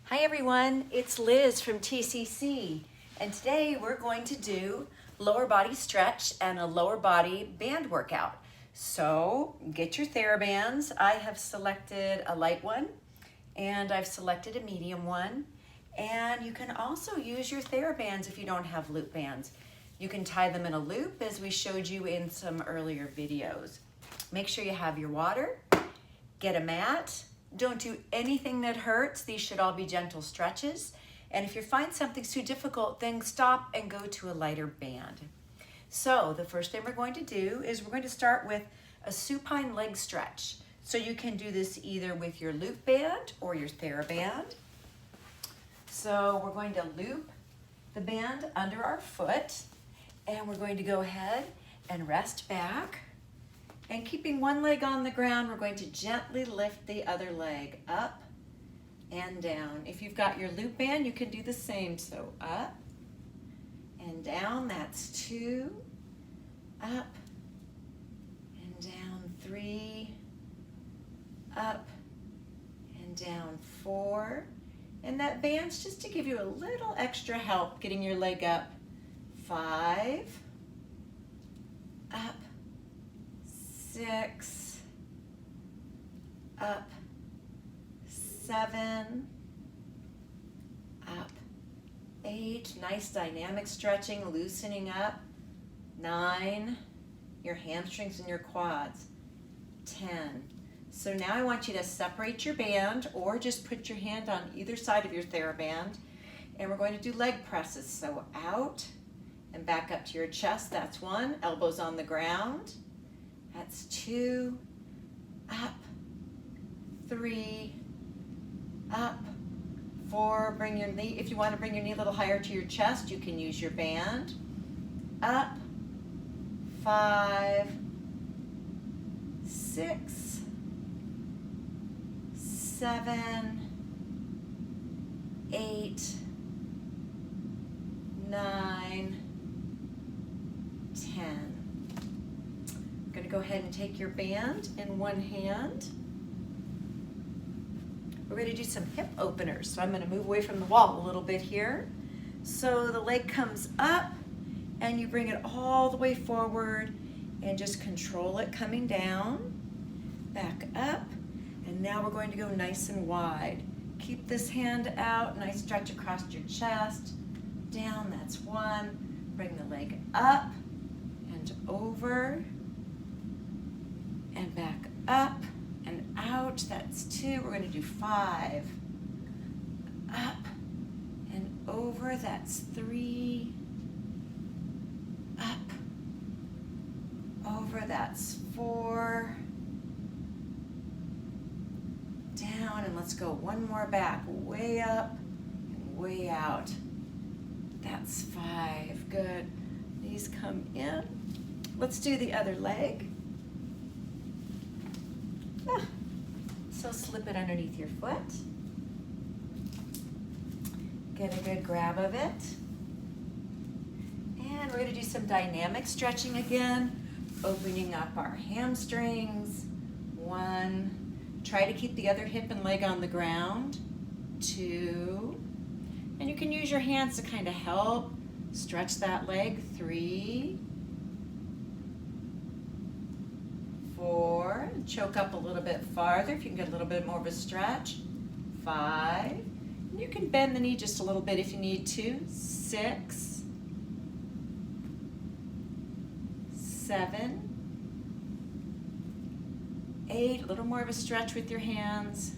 Hi everyone, it's Liz from TCC, and today we're going to do lower body stretch and a lower body band workout. So get your TheraBands. I have selected a light one and I've selected a medium one, and you can also use your TheraBands if you don't have loop bands. You can tie them in a loop as we showed you in some earlier videos. Make sure you have your water, get a mat. Don't do anything that hurts. These should all be gentle stretches. And if you find something too difficult, then stop and go to a lighter band. So the first thing we're going to do is we're going to start with a supine leg stretch. So you can do this either with your loop band or your TheraBand. So we're going to loop the band under our foot, and we're going to go ahead and rest back. And keeping one leg on the ground, we're going to gently lift the other leg up and down. If you've got your loop band, you can do the same. So up and down, that's 2. Up and down, 3. Up and down, 4. And that band's just to give you a little extra help getting your leg up. 5. Up. 6, up, 7, up, 8, nice dynamic stretching, loosening up, 9, your hamstrings and your quads, 10. So now I want you to separate your band or just put your hand on either side of your TheraBand, and we're going to do leg presses. So out and back up to your chest, that's 1, elbows on the ground. That's 2, up, 3, up, 4, bring your knee, if you want to bring your knee a little higher to your chest, you can use your band, up, 5, 6, 7, 8, 9, 10. Going to go ahead and take your band in one hand. We're going to do some hip openers. So I'm going to move away from the wall a little bit here. So the leg comes up and you bring it all the way forward and just control it coming down, back up, and now we're going to go nice and wide. Keep this hand out, nice stretch across your chest, down, that's 1. Bring the leg up and over, and back up and out, that's 2. We're going to do 5. Up and over, that's 3. Up, over, that's 4. Down, and let's go one more back, way up and way out. That's 5, good. Knees come in. Let's do the other leg. So slip it underneath your foot. Get a good grab of it. And we're going to do some dynamic stretching again, opening up our hamstrings. 1. Try to keep the other hip and leg on the ground. 2. And you can use your hands to kind of help stretch that leg. 3. 4, choke up a little bit farther if you can get a little bit more of a stretch. 5, and you can bend the knee just a little bit if you need to. 6, 7, 8, a little more of a stretch with your hands.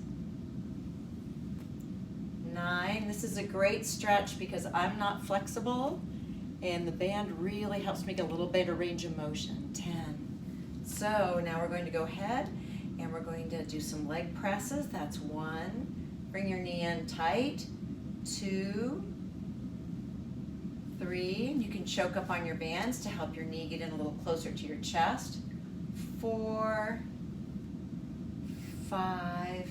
9, this is a great stretch because I'm not flexible and the band really helps me get a little bit of range of motion. 10. So now we're going to go ahead and we're going to do some leg presses. That's 1. Bring your knee in tight. 2, 3. And you can choke up on your bands to help your knee get in a little closer to your chest. 4, 5,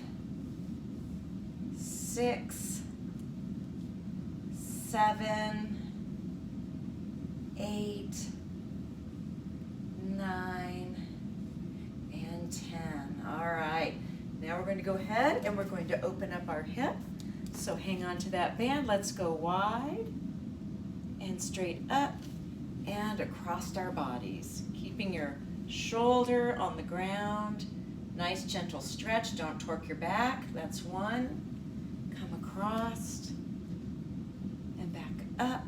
6, 7, 8, 9, and 10. All right, now we're going to go ahead and we're going to open up our hip. So hang on to that band. Let's go wide and straight up and across our bodies. Keeping your shoulder on the ground. Nice gentle stretch. Don't torque your back. That's one. Come across and back up.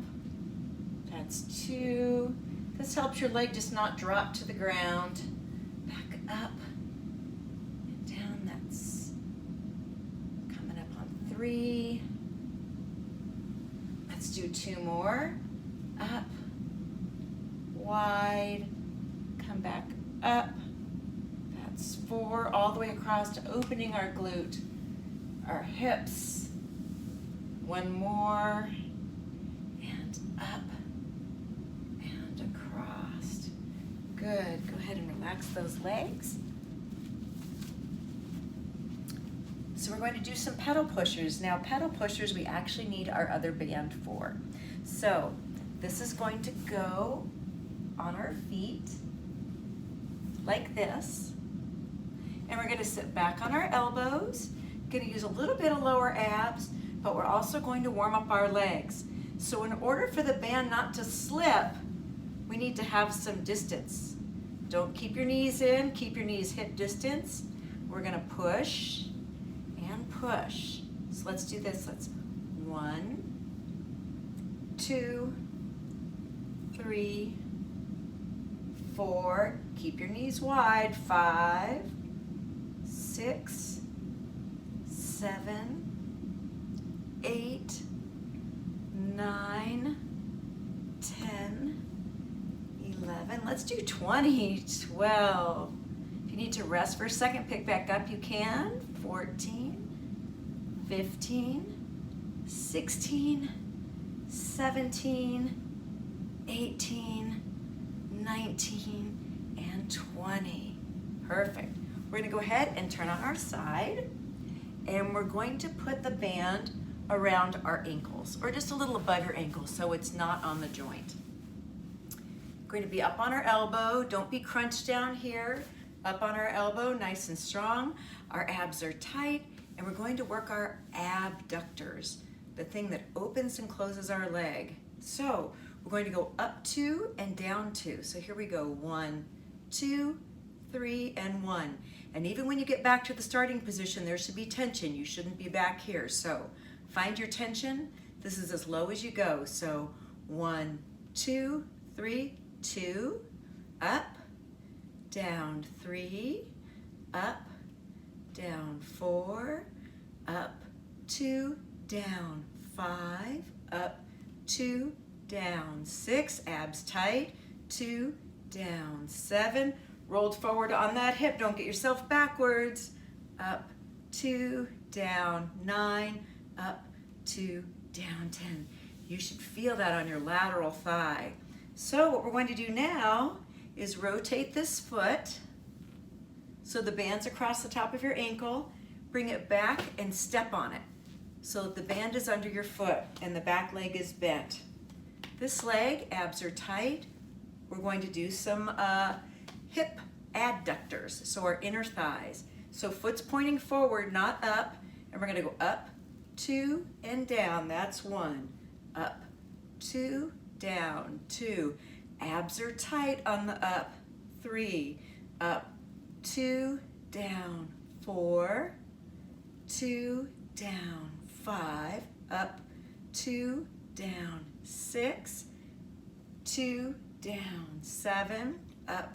That's two. This helps your leg just not drop to the ground. Back up and down. That's coming up on three. Let's do two more. Up, wide, come back up. That's four, all the way across to opening our glute, our hips. One more, and up and across. Good, go ahead and relax those legs. So we're going to do some pedal pushers. Now pedal pushers we actually need our other band for. So this is going to go on our feet like this. And we're going to sit back on our elbows. Going to use a little bit of lower abs, but we're also going to warm up our legs. So in order for the band not to slip, we need to have some distance. Don't keep your knees in, keep your knees hip distance. We're going to push and push. So let's do this. Let's 1, 2, 3, 4. Keep your knees wide. 5, 6, 7, 8, 9, 10, 11. Let's do 20, 12. If you need to rest for a second, pick back up, you can. 14, 15, 16, 17, 18, 19, and 20. Perfect. We're going to go ahead and turn on our side, and we're going to put the band around our ankles, or just a little above your ankles so it's not on the joint. Going to be up on our elbow. Don't be crunched down here. Up on our elbow, nice and strong. Our abs are tight, and we're going to work our abductors, the thing that opens and closes our leg. So we're going to go up 2 and down 2. So here we go. 1, 2, 3, and 1. And even when you get back to the starting position, there should be tension. You shouldn't be back here. So find your tension. This is as low as you go. So 1, 2, 3, 2, up, down 3, up, down 4, up, 2, down 5, up, 2, down 6, abs tight, 2, down 7, rolled forward on that hip, don't get yourself backwards, up, 2, down 9, up, 2, down 10. You should feel that on your lateral thigh. So what we're going to do now is rotate this foot so the band's across the top of your ankle, bring it back and step on it so that the band is under your foot and the back leg is bent. This leg, abs are tight. We're going to do some hip adductors, so our inner thighs. So foot's pointing forward, not up, and we're going to go up, 2, and down. That's 1. Up, 2, down, 2. Abs are tight on the up, 3. Up, 2, down, 4. 2, down, 5. Up, 2, down, 6. 2, down, 7. Up,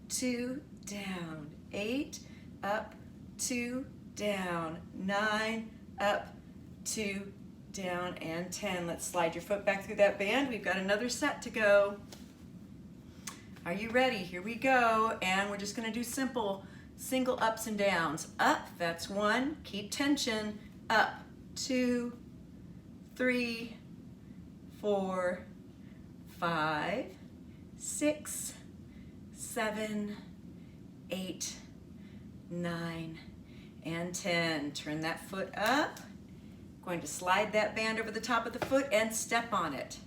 2, down, 8. Up, 2, down, 9. Up, 2, down, and 10. Let's slide your foot back through that band. We've got another set to go. Are you ready? Here we go. And we're just going to do simple single ups and downs. Up, that's 1. Keep tension. Up, 2, 3, 4, 5, 6, 7, 8, 9, and 10. Turn that foot up. Going to slide that band over the top of the foot and step on it.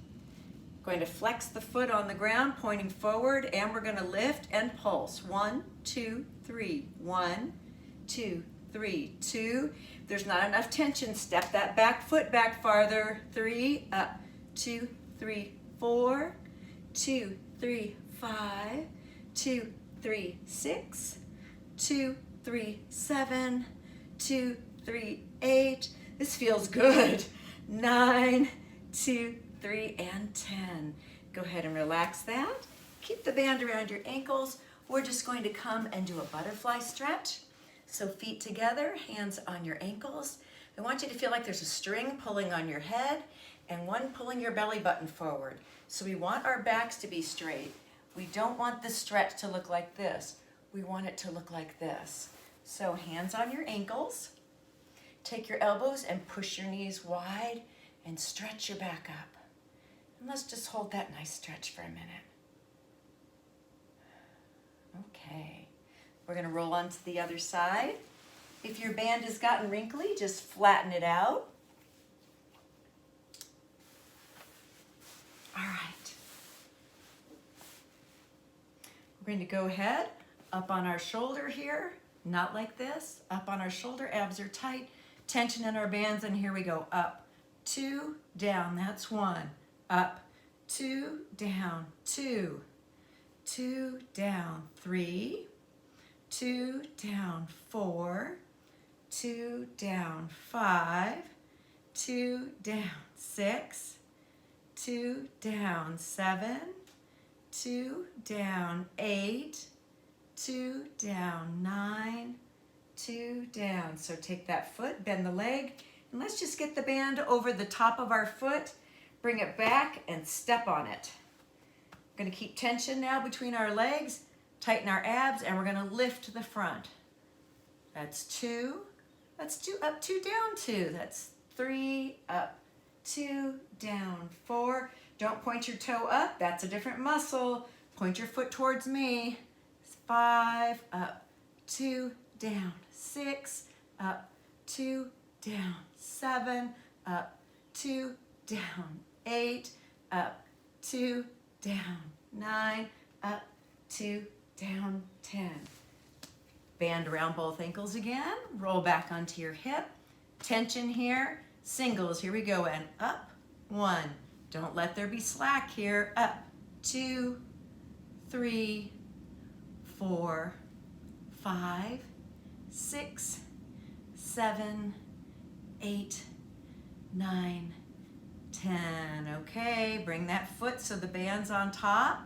Going to flex the foot on the ground, pointing forward, and we're going to lift and pulse. 1, 2, 3. 1, 2, 3, 2. If there's not enough tension, step that back foot back farther. 3, up, 2, 3, 4, 2, 3, 5, 2, 3, 6, 2, 3, 7, 2, 3, 8. This feels good. 9, 2, 3, and 10. Go ahead and relax that. Keep the band around your ankles. We're just going to come and do a butterfly stretch. So feet together, hands on your ankles. I want you to feel like there's a string pulling on your head and one pulling your belly button forward. So we want our backs to be straight. We don't want the stretch to look like this. We want it to look like this. So hands on your ankles. Take your elbows and push your knees wide and stretch your back up. And let's just hold that nice stretch for a minute. Okay, we're gonna roll on to the other side. If your band has gotten wrinkly, just flatten it out. All right. We're going to go ahead, up on our shoulder here, not like this, up on our shoulder, abs are tight, tension in our bands, and here we go, up, 2, down, that's 1, up, 2, down, 2, 2, down, 3, 2, down, 4, 2, down, 5, 2, down, 6, 2, down, 7, 2, down, 8, 2, down, 9, 2, down. So take that foot, bend the leg, and let's just get the band over the top of our foot, bring it back, and step on it. We're going to keep tension now between our legs, tighten our abs, and we're going to lift the front. That's 2. That's 2, up, 2, down, 2. That's 3, up, 2, down, 4. Don't point your toe up. That's a different muscle. Point your foot towards me. 5, up, 2, down, 6, up, 2, down, 7, up, 2, down, 8, up, 2, down, 9, up, 2, down, 10. Band around both ankles again. Roll back onto your hip. Tension here. Singles, here we go, and up, 1. Don't let there be slack here. Up, 2, 3, 4, 5, 6, 7, 8, 9, 10. Okay, bring that foot so the band's on top.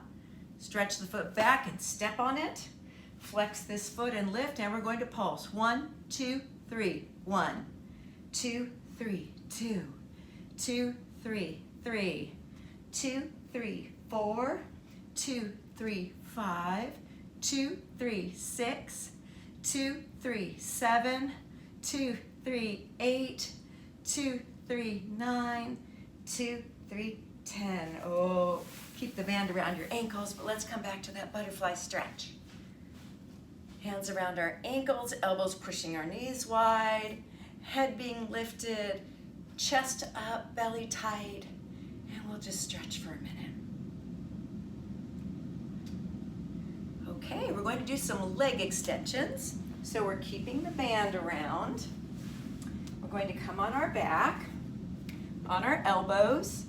Stretch the foot back and step on it. Flex this foot and lift, and we're going to pulse. 1, 2, 3. 1, 2, 3, 2, 2, 3, 3, 2, 3, 4, 2, 3, 5, 2, 3, 6, 2, 3, 7, 2, 3, 8, 2, 3, 9, 2, 3, 10. Oh, keep the band around your ankles, but let's come back to that butterfly stretch. Hands around our ankles, elbows pushing our knees wide, head being lifted, chest up, belly tight, and we'll just stretch for a minute. Okay, we're going to do some leg extensions. So we're keeping the band around. We're going to come on our back, on our elbows.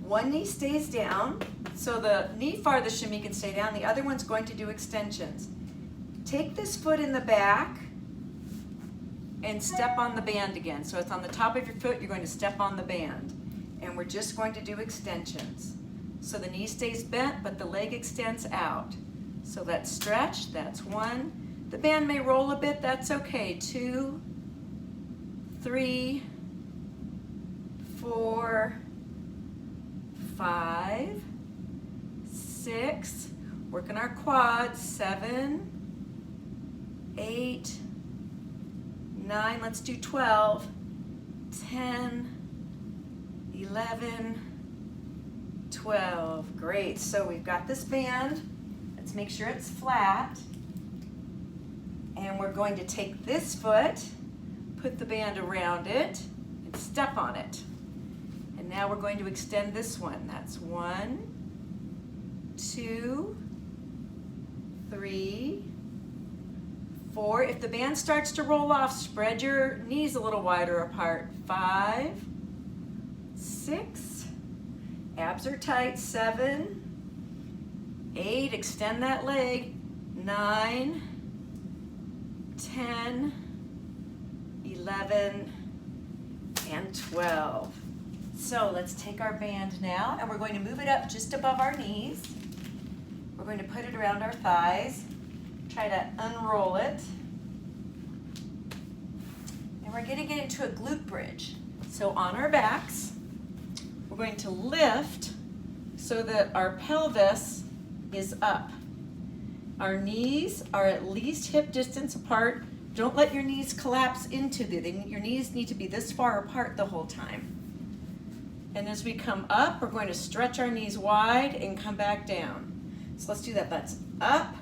One knee stays down, so the knee farthest from me can stay down. The other one's going to do extensions. Take this foot in the back and step on the band again. So it's on the top of your foot, you're going to step on the band. And we're just going to do extensions. So the knee stays bent, but the leg extends out. So let's stretch, that's 1. The band may roll a bit, that's okay. 2, 3, 4, 5, 6, working our quads, 7, 8, 9, let's do 12, 10, 11, 12. Great, so we've got this band. Let's make sure it's flat. And we're going to take this foot, put the band around it, and step on it. And now we're going to extend this one. That's 1, 2, 3, 4. If the band starts to roll off, spread your knees a little wider apart. 5, 6, abs are tight. 7, 8, extend that leg. 9, 10, 11, and 12. So let's take our band now, and we're going to move it up just above our knees. We're going to put it around our thighs. Try to unroll it. And we're going to get into a glute bridge. So on our backs, we're going to lift so that our pelvis is up. Our knees are at least hip distance apart. Don't let your knees collapse into your knees need to be this far apart the whole time. And as we come up, we're going to stretch our knees wide and come back down. So let's do that. That's up.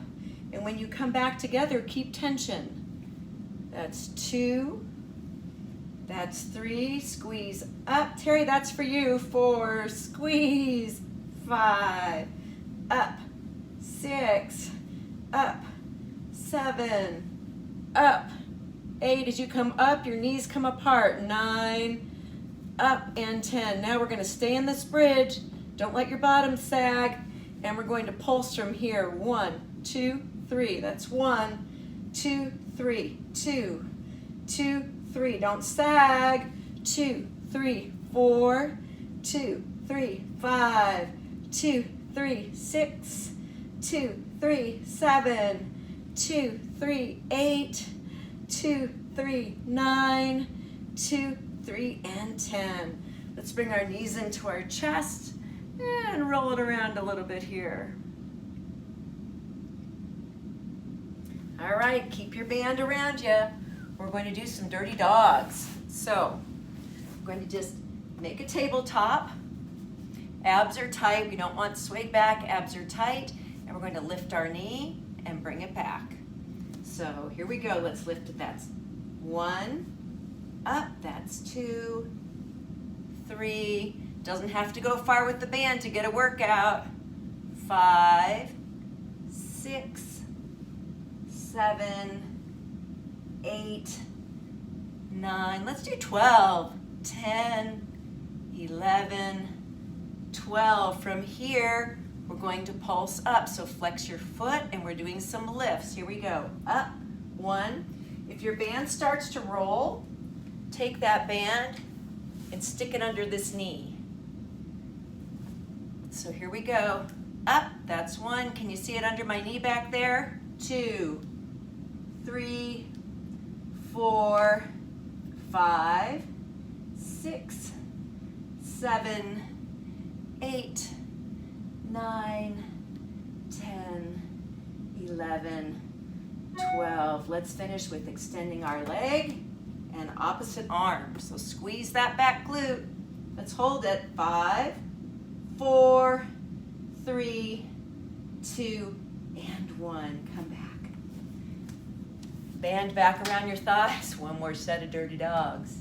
And when you come back together, keep tension. That's 2. That's 3. Squeeze up. Terry, that's for you. 4. Squeeze. 5. Up. 6. Up. 7. Up. 8. As you come up, your knees come apart. 9. Up, and 10. Now we're going to stay in this bridge. Don't let your bottom sag. And we're going to pulse from here. 1, 2, 3. That's 1, 2, 3. 2, 2, 3. Don't sag. 2, 3, 4. 2, 3, 5. 2, 3, 6. 2, 3, 7. 2, 3, 8. 2, 3, 9. 2, 3, and 10. Let's bring our knees into our chest and roll it around a little bit here. All right, keep your band around you. We're going to do some dirty dogs. So, we're going to just make a tabletop. Abs are tight. We don't want swayed back. Abs are tight. And we're going to lift our knee and bring it back. So, here we go. Let's lift it. That's 1. Up, that's 2, 3, doesn't have to go far with the band to get a workout. 5, 6, 7, 8, 9, let's do 12, 10, 11, 12. From here, we're going to pulse up, so flex your foot, and we're doing some lifts. Here we go, up, 1. If your band starts to roll, take that band and stick it under this knee. So here we go. Up, that's 1. Can you see it under my knee back there? 2, 3, 4, 5, 6, 7, 8, 9, 10, 11, 12. Let's finish with extending our leg and opposite arm. So squeeze that back glute. Let's hold it. 5, 4, 3, 2, and 1. Come back. Band back around your thighs. One more set of dirty dogs.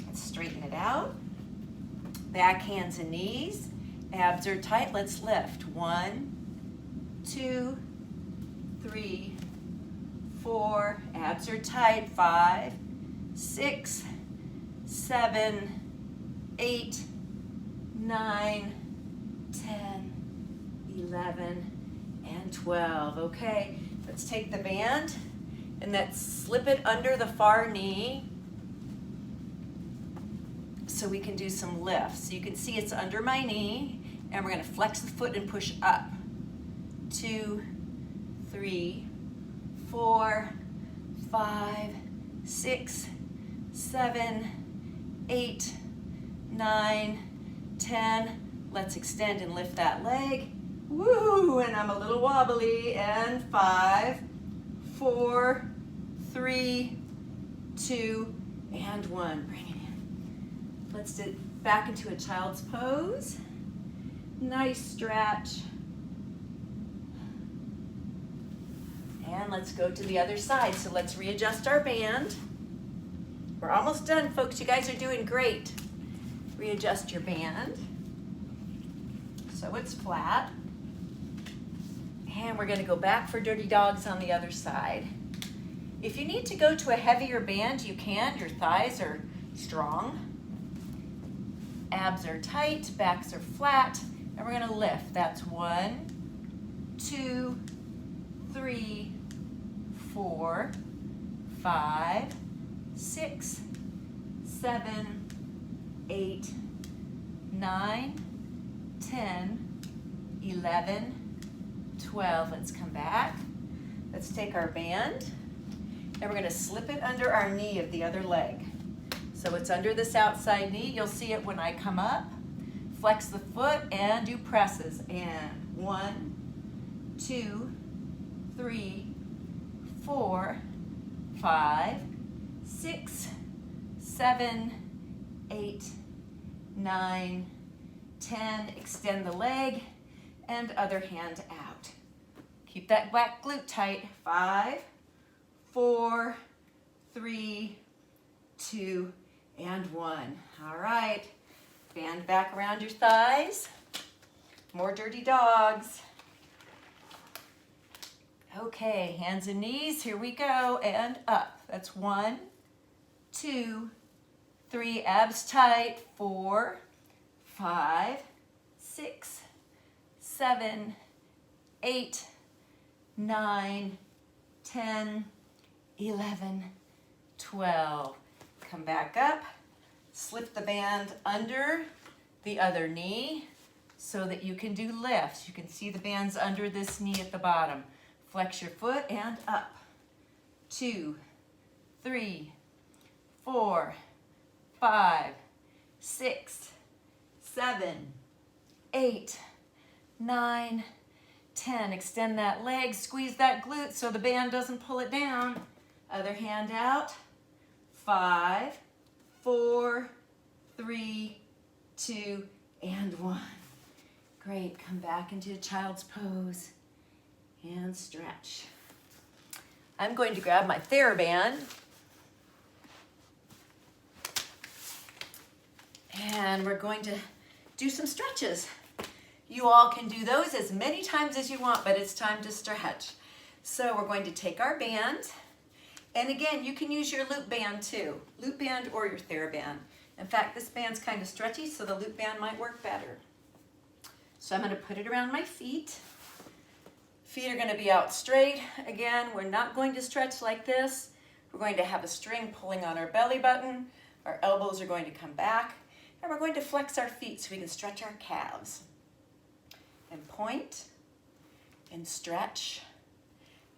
Let's straighten it out. Back, hands, and knees. Abs are tight. Let's lift. 1, 2, 3, 4. Abs are tight. 5, 6, 7, 8, 9, 10, 11, and 12. Okay, let's take the band and let's slip it under the far knee so we can do some lifts. So you can see it's under my knee, and we're going to flex the foot and push up. 2, 3, 4, 5, 6, 7, 8, 9, 10. Let's extend and lift that leg. Woo! And I'm a little wobbly. And 5, 4, 3, 2, and 1. Bring it in. Let's do it back into a child's pose. Nice stretch. And let's go to the other side. So let's readjust our band. We're almost done, folks. You guys are doing great. Readjust your band so it's flat. And we're going to go back for dirty dogs on the other side. If you need to go to a heavier band, you can. Your thighs are strong. Abs are tight, backs are flat, and we're gonna lift. That's 1, 2, 3, 4, 5, 6, 7, 8, 9, 10, 11, 12. Let's come back. Let's take our band and we're going to slip it under our knee of the other leg. So it's under this outside knee. You'll see it when I come up. Flex the foot and do presses. And 1, 2, 3, 4, 5, 6, 7, 8, 9, 10. Extend the leg and other hand out. Keep that back glute tight. 5, 4, 3, 2, and 1. All right. Band back around your thighs. More dirty dogs. Okay, hands and knees. Here we go. And up. That's 1, 2, 3. Abs tight. 4, 5, 6, 7, 8, 9, 10, 11, 12. Come back up. Slip the band under the other knee so that you can do lifts. You can see the band's under this knee at the bottom. Flex your foot and up. 2, 3, 4, 5, 6, 7, 8, 9, 10. Extend that leg, squeeze that glute so the band doesn't pull it down. Other hand out. 5, 4, 3, 2, and 1. Great. Come back into child's pose and stretch. I'm going to grab my TheraBand and we're going to do some stretches. You all can do those as many times as you want, but it's time to stretch. So we're going to take our band, and again, you can use your loop band too, loop band or your TheraBand. In fact, this band's kind of stretchy, so the loop band might work better. So I'm going to put it around my feet. Feet are going to be out straight. Again, we're not going to stretch like this. We're going to have a string pulling on our belly button. Our elbows are going to come back, and we're going to flex our feet so we can stretch our calves. And point, and stretch,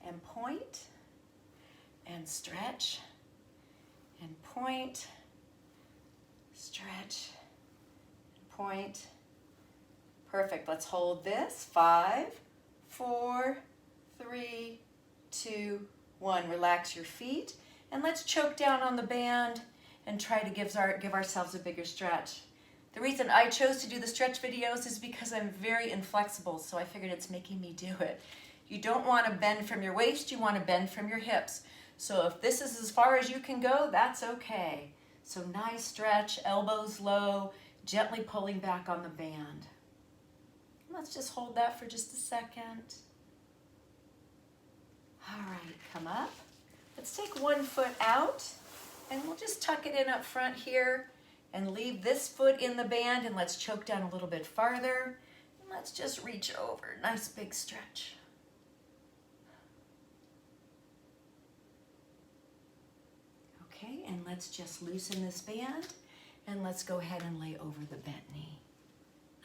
and point, and stretch, and point, stretch, point. Perfect. Let's hold this. 5, 4, 3, 2, 1. Relax your feet, and let's choke down on the band and try to give ourselves a bigger stretch. The reason I chose to do the stretch videos is because I'm very inflexible, so I figured it's making me do it. You don't want to bend from your waist, you want to bend from your hips. So if this is as far as you can go, that's okay. So nice stretch, elbows low, gently pulling back on the band. Let's just hold that for just a second. All right, come up. Let's take one foot out, and we'll just tuck it in up front here. And leave this foot in the band, and let's choke down a little bit farther. And let's just reach over. Nice big stretch. Okay, and let's just loosen this band, and let's go ahead and lay over the bent knee.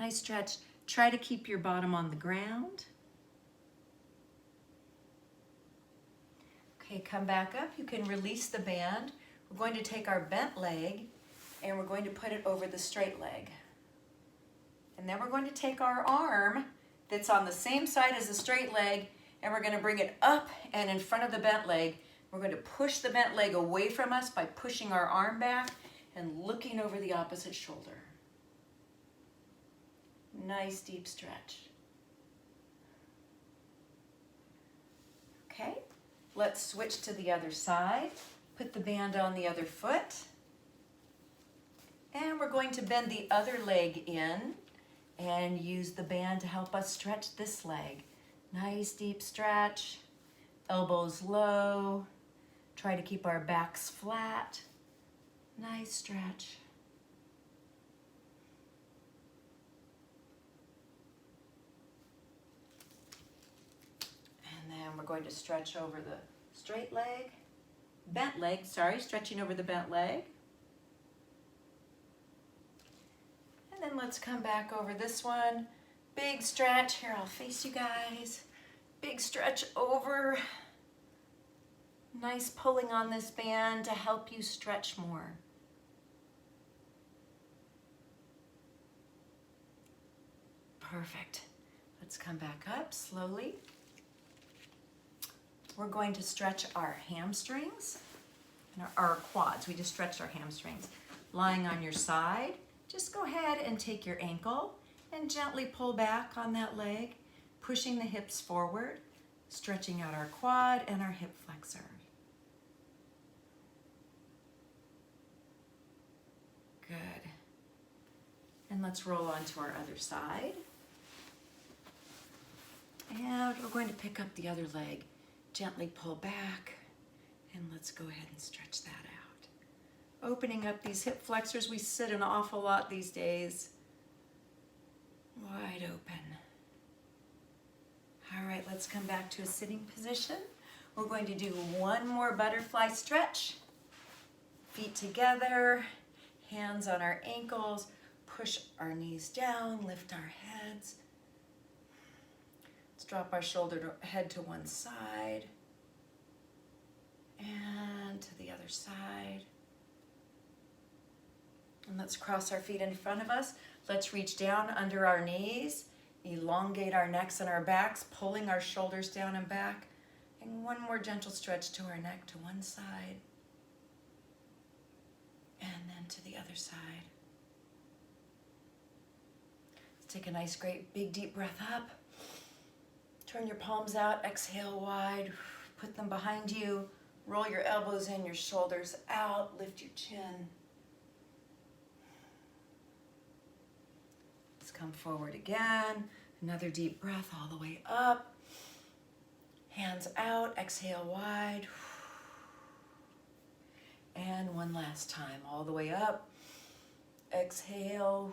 Nice stretch. Try to keep your bottom on the ground. Okay, come back up. You can release the band. We're going to take our bent leg and we're going to put it over the straight leg. And then we're going to take our arm that's on the same side as the straight leg, and we're going to bring it up and in front of the bent leg. We're going to push the bent leg away from us by pushing our arm back and looking over the opposite shoulder. Nice deep stretch. Okay, let's switch to the other side. Put the band on the other foot. And we're going to bend the other leg in and use the band to help us stretch this leg. Nice deep stretch, elbows low, Try to keep our backs flat. Nice stretch. And then we're going to stretch over the straight leg, bent leg, sorry, stretching over the bent leg. And then let's come back over this one. Big stretch. Here, I'll face you guys. Big stretch over. Nice pulling on this band to help you stretch more. Perfect. Let's come back up slowly. We're going to stretch our hamstrings and our quads. We just stretched our hamstrings. Lying on your side, just go ahead and take your ankle and gently pull back on that leg, pushing the hips forward, stretching out our quad and our hip flexor. Good. And let's roll on to our other side. And we're going to pick up the other leg. Gently pull back, and let's go ahead and stretch that out. Opening up these hip flexors. We sit an awful lot these days. Wide open. All right, let's come back to a sitting position. We're going to do one more butterfly stretch. Feet together, hands on our ankles, push our knees down, lift our heads. Let's drop our head to one side and to the other side. And let's cross our feet in front of us. Let's reach down under our knees, elongate our necks and our backs, pulling our shoulders down and back. And one more gentle stretch to our neck to one side and then to the other side. Let's take a nice, great, big, deep breath up. Turn your palms out, exhale wide, put them behind you, roll your elbows in, your shoulders out, lift your chin. Let's come forward again, another deep breath all the way up, hands out, exhale wide, and one last time, all the way up, exhale,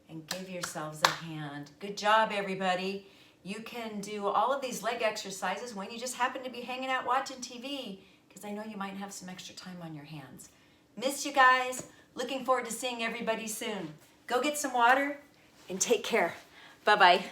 and give yourselves a hand. Good job, everybody. You can do all of these leg exercises when you just happen to be hanging out watching TV, because I know you might have some extra time on your hands. Miss you guys. Looking forward to seeing everybody soon. Go get some water and take care. Bye-bye.